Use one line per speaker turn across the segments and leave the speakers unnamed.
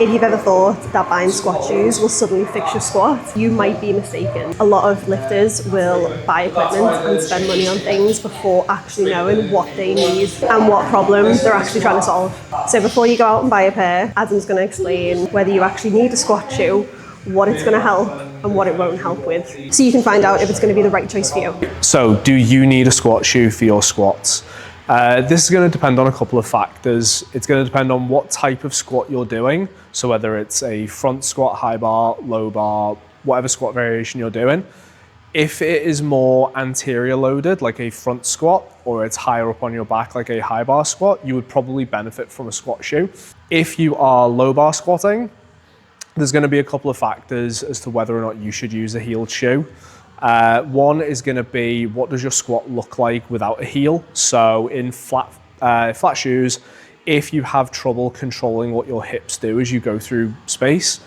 If you've ever thought that buying squat shoes will suddenly fix your squat, you might be mistaken. A lot of lifters will buy equipment and spend money on things before actually knowing what they need and what problem they're actually trying to solve. So before you go out and buy a pair, Adam's going to explain whether you actually need a squat shoe, what it's going to help and what it won't help with, so you can find out if it's going to be the right choice for you.
So do you need a squat shoe for your squats? This is going to depend on a couple of factors. It's going to depend on what type of squat you're doing. So whether it's a front squat, high bar, low bar, whatever squat variation you're doing. If it is more anterior loaded, like a front squat, or it's higher up on your back, like a high bar squat, you would probably benefit from a squat shoe. If you are low bar squatting, there's going to be a couple of factors as to whether or not you should use a heeled shoe. One is going to be, what does your squat look like without a heel? So in flat shoes, if you have trouble controlling what your hips do as you go through space,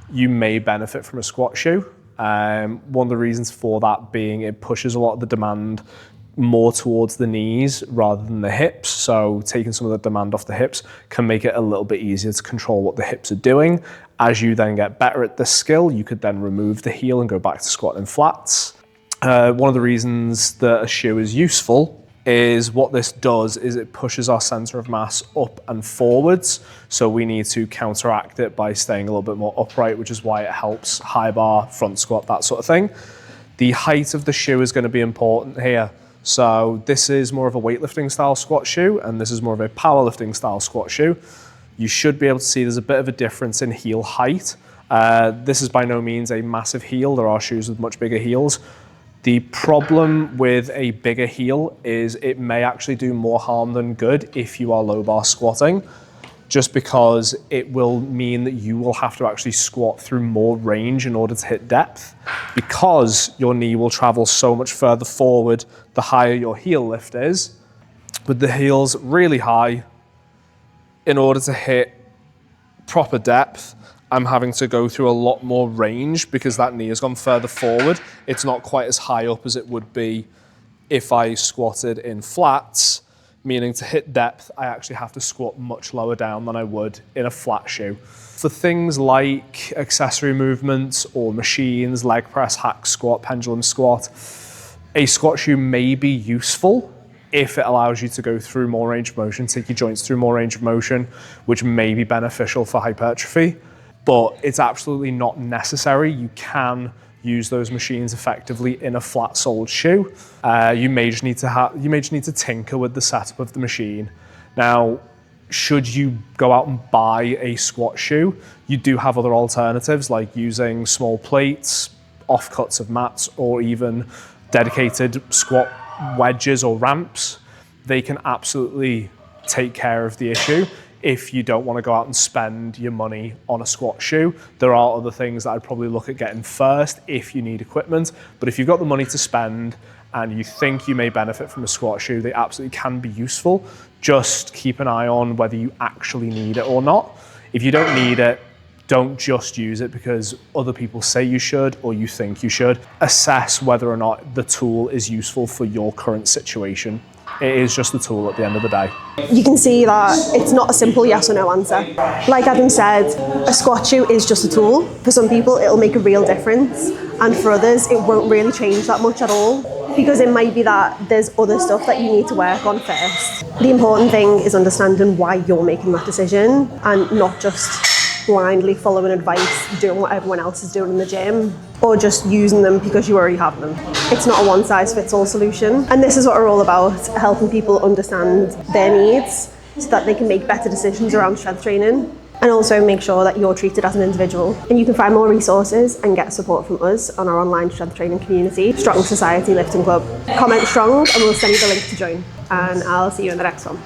you may benefit from a squat shoe. One of the reasons for that being it pushes a lot of the demand more towards the knees rather than the hips. So taking some of the demand off the hips can make it a little bit easier to control what the hips are doing. As you then get better at this skill, you could then remove the heel and go back to squatting flats. One of the reasons that a shoe is useful is what this does is it pushes our center of mass up and forwards. So we need to counteract it by staying a little bit more upright, which is why it helps high bar, front squat, that sort of thing. The height of the shoe is going to be important here. So this is more of a weightlifting style squat shoe, and this is more of a powerlifting style squat shoe. You should be able to see there's a bit of a difference in heel height. This is by no means a massive heel. There are shoes with much bigger heels. The problem with a bigger heel is it may actually do more harm than good if you are low bar squatting, just because it will mean that you will have to actually squat through more range in order to hit depth, because your knee will travel so much further forward the higher your heel lift is. With the heels really high, in order to hit proper depth, I'm having to go through a lot more range because that knee has gone further forward. It's not quite as high up as it would be if I squatted in flats, meaning to hit depth, I actually have to squat much lower down than I would in a flat shoe. For things like accessory movements or machines, leg press, hack squat, pendulum squat, a squat shoe may be useful if it allows you to go through more range of motion, take your joints through more range of motion, which may be beneficial for hypertrophy. But it's absolutely not necessary. You can use those machines effectively in a flat-soled shoe. You may just need to tinker with the setup of the machine. Now, should you go out and buy a squat shoe, you do have other alternatives like using small plates, offcuts of mats, or even dedicated squat wedges or ramps. They can absolutely take care of the issue. If you don't want to go out and spend your money on a squat shoe, there are other things that I'd probably look at getting first if you need equipment. But if you've got the money to spend and you think you may benefit from a squat shoe, they absolutely can be useful. Just keep an eye on whether you actually need it or not. If you don't need it, don't just use it because other people say you should or you think you should. Assess whether or not the tool is useful for your current situation. It is just a tool at the end of the day.
You can see that it's not a simple yes or no answer. Like Adam said, a squat shoe is just a tool. For some people, it'll make a real difference. And for others, it won't really change that much at all, because it might be that there's other stuff that you need to work on first. The important thing is understanding why you're making that decision and not just blindly following advice, doing what everyone else is doing in the gym, or just using them because you already have them. It's not a one-size-fits-all solution. And this is what we're all about, helping people understand their needs so that they can make better decisions around strength training, and also make sure that you're treated as an individual. And you can find more resources and get support from us on our online strength training community, Strong Society Lifting Club. Comment strong and we'll send you the link to join. And I'll see you in the next one.